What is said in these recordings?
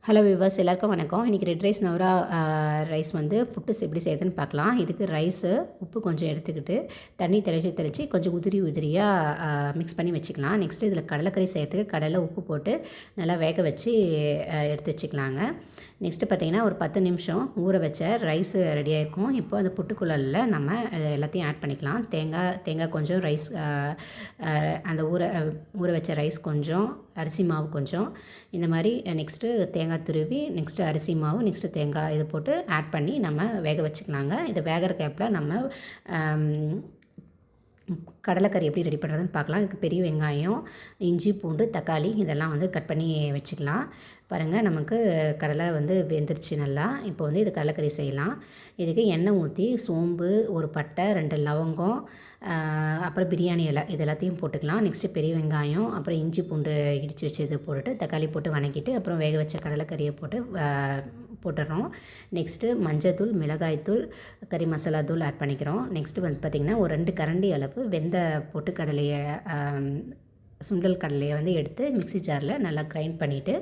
Hello viewers எல்லாருக்கும் வணக்கம். இன்றைக்கி ரெட் ரைஸ் நவரா ரைஸ் வந்து புட்டு எப்படி செய்யுதுன்னு பார்க்கலாம். இதுக்கு ரைஸு உப்பு கொஞ்சம் எடுத்துக்கிட்டு தண்ணி தெளித்து கொஞ்சம் உதிரியாக மிக்ஸ் பண்ணி வச்சுக்கலாம். நெக்ஸ்ட்டு இதில் கடலைக்கறி செய்கிறதுக்கு கடலை உப்பு போட்டு நல்லா வேக வச்சு எடுத்து வச்சுக்கலாங்க. நெக்ஸ்ட்டு பார்த்திங்கன்னா ஒரு 10 நிமிஷம் ஊற வச்ச ரைஸு ரெடியாக இருக்கும். இப்போ அந்த புட்டுக்குழலில் நம்ம எல்லாத்தையும் ஆட் பண்ணிக்கலாம். தேங்காய் கொஞ்சம் ரைஸ் அந்த ஊற வச்ச ரைஸ் கொஞ்சம், அரிசி மாவு கொஞ்சம், இந்த மாதிரி நெக்ஸ்ட்டு தேங்காய் துருவி, நெக்ஸ்ட்டு அரிசி மாவு, நெக்ஸ்ட்டு தேங்காய் இது போட்டு ஆட் பண்ணி நம்ம வேக வச்சுக்கலாங்க. இது வேகிற கேப்பில் நம்ம கடலைக்கறி எப்படி ரெடி பண்ணுறதுன்னு பார்க்கலாம். இதுக்கு பெரிய வெங்காயம், இஞ்சி, பூண்டு, தக்காளி இதெல்லாம் வந்து கட் பண்ணி வச்சுக்கலாம். பாருங்கள், நமக்கு கடலை வந்து வெந்துருச்சு நல்லா. இப்போ வந்து இது கடலைக்கறி செய்யலாம். இதுக்கு எண்ணெய் ஊற்றி சோம்பு, ஒரு பட்டை, 2 லவங்கம், அப்புறம் பிரியாணி இலை இது எல்லாத்தையும் போட்டுக்கலாம். நெக்ஸ்ட்டு பெரிய வெங்காயம், அப்புறம் இஞ்சி பூண்டு இடித்து வச்சது போட்டுட்டு தக்காளி போட்டு வணக்கிட்டு அப்புறம் வேக வச்ச கடலைக்கறியை போட்டுடுறோம். நெக்ஸ்ட்டு மஞ்சள்தூள், மிளகாய்த்தூள், கறி மசாலா தூள் ஆட் பண்ணிக்கிறோம். நெக்ஸ்ட்டு வந்து பார்த்திங்கன்னா ஒரு 2 கரண்டி அளவு வெந்த பொட்டுக்கடலையை சுண்டல் கடலையை வந்து எடுத்து மிக்ஸி ஜாரில் நல்லா கிரைண்ட் பண்ணிவிட்டு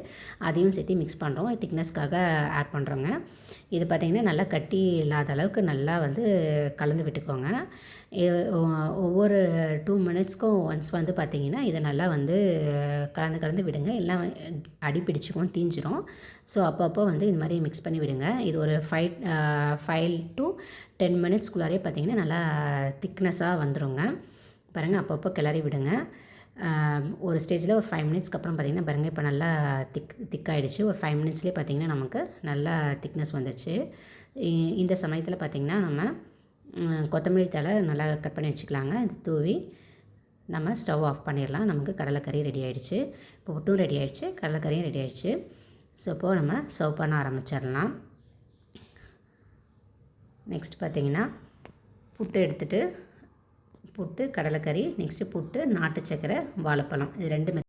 அதையும் சேர்த்து மிக்ஸ் பண்ணுறோம். திக்னஸ்க்காக ஆட் பண்ணுறோங்க. இது பார்த்திங்கன்னா நல்லா கட்டி இல்லாத அளவுக்கு நல்லா வந்து கலந்து விட்டுக்கோங்க. ஒவ்வொரு 2 மினிட்ஸ்க்கும் ஒன்ஸ் வந்து பார்த்திங்கன்னா இதை நல்லா வந்து கலந்து விடுங்க. எல்லாம் அடி பிடிச்சிக்கும், தீஞ்சிரும். ஸோ அப்பப்போ வந்து இது மாதிரி மிக்ஸ் பண்ணி விடுங்க. இது ஒரு 5 to 10 மினிட்ஸ்குள்ளாரே பார்த்திங்கன்னா நல்லா திக்னஸாக வந்துடுங்க. பாருங்கள், அப்பப்போ கிளறி விடுங்க. ஒரு ஸ்டேஜில் ஒரு 5 மினிட்ஸ்க்கு அப்புறம் பார்த்திங்கன்னா பாருங்கள், இப்போ நல்லா திக்காயிடுச்சு. ஒரு 5 மினிட்ஸ்லேயே பார்த்திங்கன்னா நமக்கு நல்லா திக்னஸ் வந்துடுச்சு. இந்த சமயத்தில் பார்த்திங்கன்னா நம்ம கொத்தமல்லி தழை நல்லா கட் பண்ணி வச்சுக்கலாங்க. இது தூவி நம்ம ஸ்டவ் ஆஃப் பண்ணிடலாம். நமக்கு கடலைக்கறி ரெடி ஆகிடுச்சு. இப்போ புட்டும் ரெடி ஆகிடுச்சு, கடலைக்கறியும் ரெடி ஆகிடுச்சு. ஸோ இப்போது நம்ம சர்வ் பண்ண ஆரம்பிச்சிடலாம். நெக்ஸ்ட் பார்த்திங்கன்னா புட்டு எடுத்துகிட்டு புட்டு, கடலைக்கறி, நெக்ஸ்ட்டு புட்டு, நாட்டு சக்கரை, வாழைப்பழம் இது 2